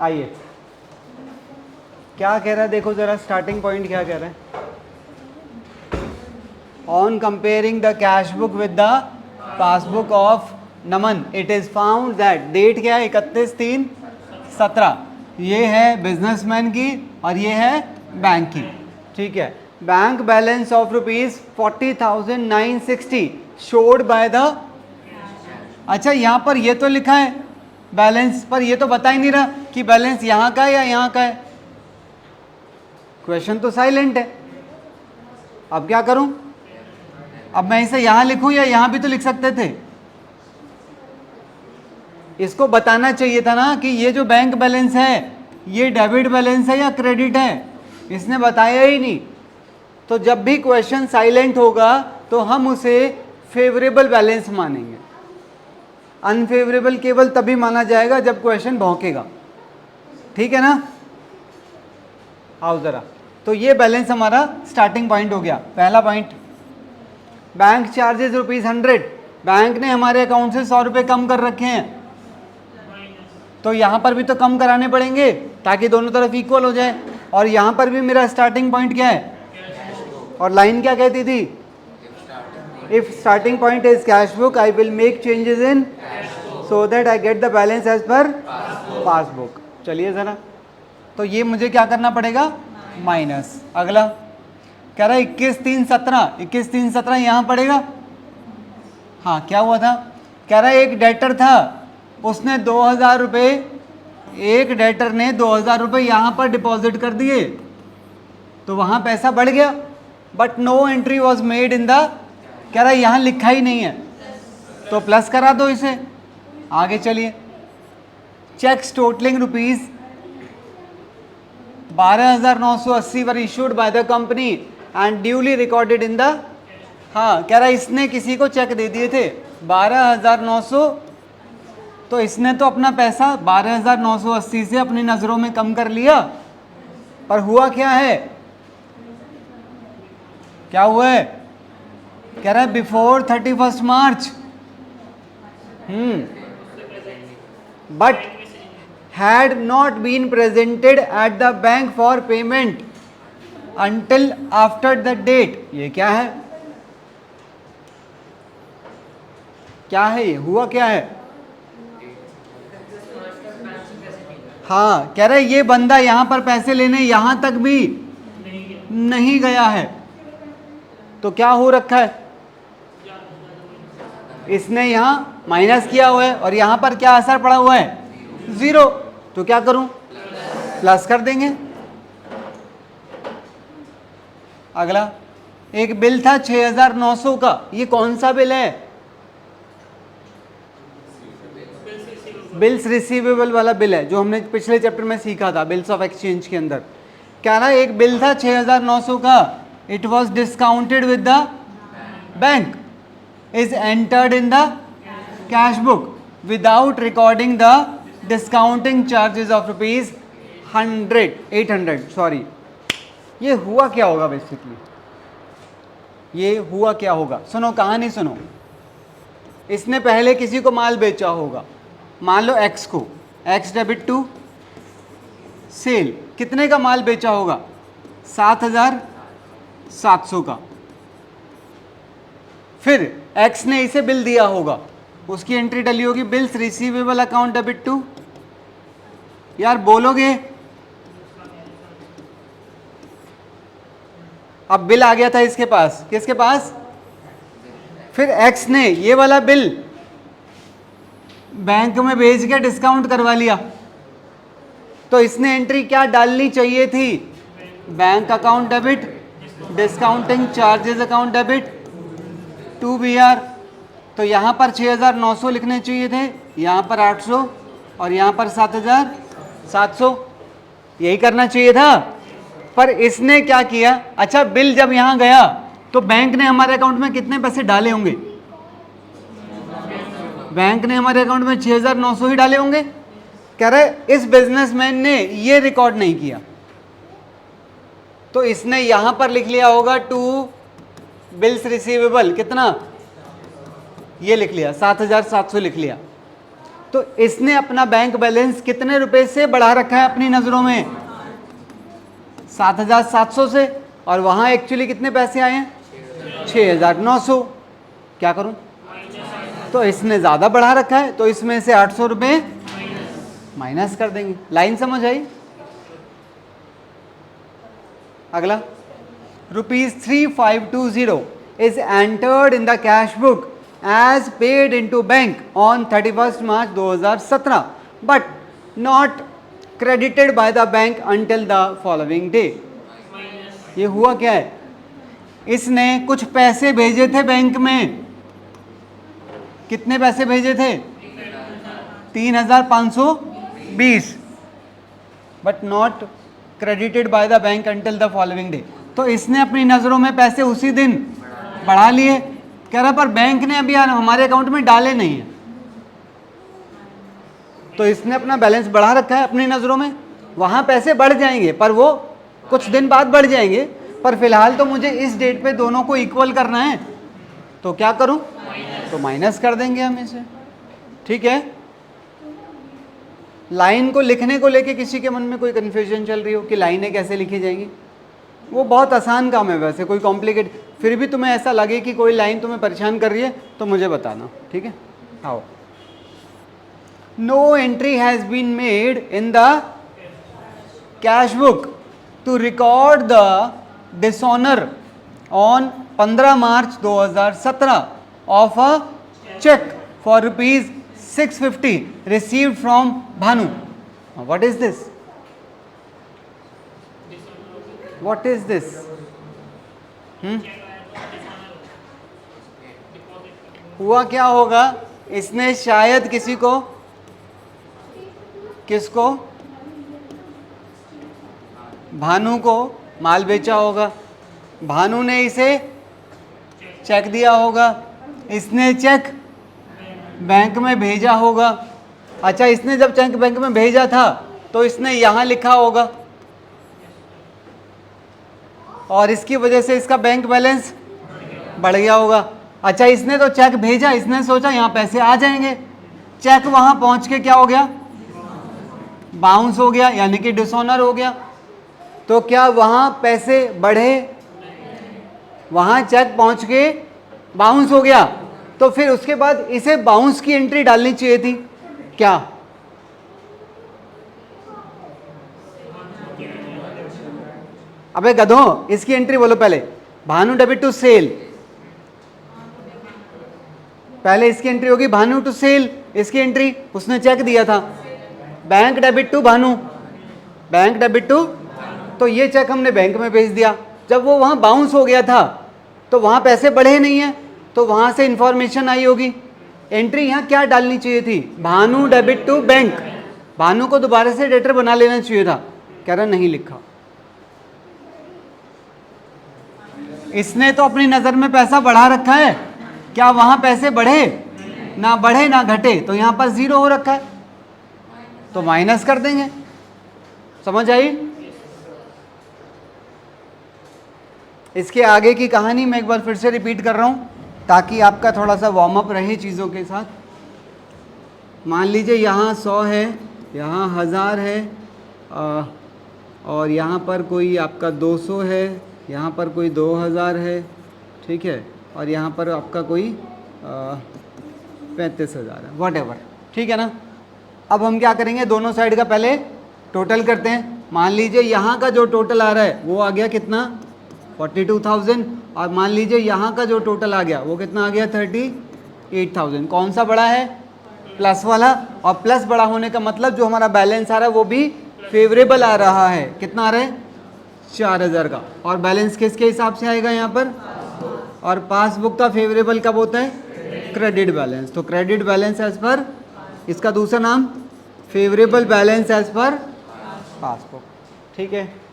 आइए क्या कह रहा है, देखो जरा स्टार्टिंग पॉइंट क्या कह रहा है। On comparing the cash book with the passbook of Naman it is found that, date क्या है 31/3/17, ये है बिजनेसमैन की और ये है बैंक की, ठीक है। Bank balance of ₹40,960 showed by the, अच्छा यहाँ पर ये तो लिखा है बैलेंस, पर ये तो बता ही नहीं रहा कि बैलेंस यहाँ का है या यहाँ का है। क्वेश्चन तो साइलेंट है। अब क्या करूं, अब मैं इसे यहां लिखूं या यहां भी तो लिख सकते थे। इसको बताना चाहिए था ना कि ये जो बैंक बैलेंस है ये डेबिट बैलेंस है या क्रेडिट है, इसने बताया ही नहीं। तो जब भी क्वेश्चन साइलेंट होगा तो हम उसे फेवरेबल बैलेंस मानेंगे, अनफेवरेबल केवल तभी माना जाएगा जब क्वेश्चन भौंकेगा, ठीक है ना। आओ जरा, तो ये बैलेंस हमारा स्टार्टिंग पॉइंट हो गया। पहला पॉइंट, बैंक चार्जेस ₹100, बैंक ने हमारे अकाउंट से 100 रुपये कम कर रखे हैं, तो यहाँ पर भी तो कम कराने पड़ेंगे ताकि दोनों तरफ इक्वल हो जाए। और यहाँ पर भी मेरा स्टार्टिंग पॉइंट क्या है, और लाइन क्या कहती थी, if starting point is cash book I will make changes in so that I get the balance as per passbook. चलिए ज़रा, तो ये मुझे क्या करना पड़ेगा, माइनस। अगला कह रहा है 21/3/17, 21/3/17 यहाँ पड़ेगा। हाँ क्या हुआ था, कह रहा है एक डेटर था, उसने 2000 रुपये, एक डेटर ने 2000 रुपये यहाँ पर डिपॉजिट कर दिए, तो वहाँ पैसा बढ़ गया, but no entry was made in the, कह रहा है यहाँ लिखा ही नहीं है, तो प्लस करा दो इसे। आगे चलिए, cheques totalling ₹12,980 were issued by the company and duly recorded in the, हाँ कह रहा है इसने किसी को चेक दे दिए थे 12,900, तो इसने तो अपना पैसा 12,980 से अपनी नज़रों में कम कर लिया, पर हुआ क्या है, क्या हुआ है, कह रहा है before 31 March, but had not been presented at the bank for payment until after the date। ये क्या है, क्या है ये, हुआ क्या है, हाँ कह रहे ये बंदा यहां पर पैसे लेने यहां तक भी नहीं गया है, तो क्या हो रखा है, इसने यहां माइनस किया हुआ है और यहां पर क्या असर पड़ा हुआ है, 0, तो क्या करूं, प्लस कर देंगे। अगला, एक बिल था 6,900 का, ये कौन सा बिल है, बिल्स रिसीवेबल वाला बिल है जो हमने पिछले चैप्टर में सीखा था, बिल्स ऑफ एक्सचेंज के अंदर। क्या रहा, एक बिल था 6,900 का, it was discounted with the bank, is entered in the cash book without recording the discounting charges of ₹800 sorry. ये हुआ क्या होगा बेसिकली, ये हुआ क्या होगा, सुनो कहानी सुनो। इसने पहले किसी को माल बेचा होगा, मान लो एक्स को, एक्स डेबिट टू सेल, कितने का माल बेचा होगा, 7,700 का। फिर एक्स ने इसे बिल दिया होगा, उसकी एंट्री डली होगी bills receivable account debit to, यार बोलोगे, अब बिल आ गया था इसके पास, किसके पास, फिर एक्स ने ये वाला बिल बैंक में भेज के डिस्काउंट करवा लिया, तो इसने एंट्री क्या डालनी चाहिए थी, bank account debit, discounting charges account debit to BR। तो यहाँ पर 6,900 लिखने चाहिए थे, यहाँ पर 800 और यहाँ पर 7,700, यही करना चाहिए था। पर इसने क्या किया, अच्छा बिल जब यहाँ गया तो बैंक ने हमारे अकाउंट में कितने पैसे डाले होंगे, बैंक ने हमारे अकाउंट में 6,900 ही डाले होंगे। कह रहे इस बिजनेसमैन ने ये रिकॉर्ड नहीं किया, तो इसने यहां पर लिख लिया होगा टू बिल्स रिसीवेबल, कितना, ये लिख लिया 7,700 लिख लिया। तो इसने अपना बैंक बैलेंस कितने रुपए से बढ़ा रखा है अपनी नजरों में? 7,700 से। और वहां एक्चुअली कितने पैसे आए हैं? 6,900। क्या करूं? तो इसने ज्यादा बढ़ा रखा है, तो इसमें से 800 रुपए माइनस कर देंगे। लाइन समझ आई? अगला, ₹3520 is entered in the cash book as paid into bank on 31st March 2017 but not credited by the bank until the following day। ये हुआ क्या है? इसने कुछ पैसे भेजे थे बैंक में। कितने पैसे भेजे थे? 3,520 but not credited by the bank until the following day. तो इसने अपनी नजरों में पैसे उसी दिन बढ़ा लिए। कह रहा पर बैंक ने अभी हमारे अकाउंट में डाले नहीं है, तो इसने अपना बैलेंस बढ़ा रखा है अपनी नजरों में। वहां पैसे बढ़ जाएंगे पर वो कुछ दिन बाद बढ़ जाएंगे, पर फिलहाल तो मुझे इस डेट पे दोनों को इक्वल करना है, तो क्या करूं? तो माइनस कर देंगे हम इसे। ठीक है? लाइन को लिखने को लेके किसी के मन में कोई कन्फ्यूजन चल रही हो कि लाइनें कैसे लिखी जाएंगी? वो बहुत आसान काम है वैसे, कोई कॉम्प्लिकेट। फिर भी तुम्हें ऐसा लगे कि कोई लाइन तुम्हें परेशान कर रही है तो मुझे बताना। ठीक है? आओ। No entry has been made in the cash book to record the dishonour on 15 March 2017 of a cheque for ₹650 received from Bhanu। What is this? What is this? हुआ क्या होगा? इसने शायद किसी को, किसको? भानु को माल बेचा होगा। भानु ने इसे चेक दिया होगा, इसने चेक बैंक में भेजा होगा। अच्छा, इसने जब चेक बैंक में भेजा था तो इसने यहां लिखा होगा और इसकी वजह से इसका बैंक बैलेंस बढ़ गया होगा। अच्छा, इसने तो चेक भेजा, इसने सोचा यहां पैसे आ जाएंगे। चेक वहां पहुंच के क्या हो गया? बाउंस हो गया, यानी कि डिसऑनर हो गया। तो क्या वहां पैसे बढ़े? वहां चेक पहुंच के बाउंस हो गया, तो फिर उसके बाद इसे बाउंस की एंट्री डालनी चाहिए थी। क्या? अबे गधो, इसकी एंट्री बोलो पहले। भानु डेबिट टू सेल, पहले इसकी एंट्री होगी भानु टू सेल। इसकी एंट्री, उसने चेक दिया था। Bank debit to Bhanu, bank debit to, तो ये चेक हमने बैंक में भेज दिया। जब वो वहां बाउंस हो गया था तो वहां पैसे बढ़े नहीं है, तो वहां से इंफॉर्मेशन आई होगी। एंट्री यहां क्या डालनी चाहिए थी? Bhanu debit to bank. Bhanu को दोबारा से डेटर बना लेना चाहिए था। कह रहा नहीं लिखा। इसने तो अपनी नजर में पैसा बढ़ा रखा है। क्या वहां पैसे बढ़े? ना बढ़े ना घटे, तो यहां पर 0 हो रखा है, तो माइनस कर देंगे। समझ आई? इसके आगे की कहानी मैं एक बार फिर से रिपीट कर रहा हूं ताकि आपका थोड़ा सा वार्म अप रहे चीज़ों के साथ। मान लीजिए यहाँ 100 है, यहाँ 1000 है, और यहाँ पर कोई आपका 200 है, यहाँ पर कोई 2000 है, ठीक है, और यहाँ पर आपका कोई 35,000 है, वॉट, ठीक है ना। अब हम क्या करेंगे? दोनों साइड का पहले टोटल करते हैं। मान लीजिए यहाँ का जो टोटल आ रहा है वो आ गया कितना? 42,000। और मान लीजिए यहाँ का जो टोटल आ गया वो कितना आ गया? 38,000। कौन सा बड़ा है? प्लस वाला। और प्लस बड़ा होने का मतलब जो हमारा बैलेंस आ रहा है वो भी फेवरेबल आ रहा है। कितना आ रहा है? 4,000 का। और बैलेंस किसके हिसाब से आएगा यहाँ पर? और पासबुक का फेवरेबल कब होता है? Credit balance. तो क्रेडिट बैलेंस एज पर, इसका दूसरा नाम favourable balance as per passbook. ठीक है।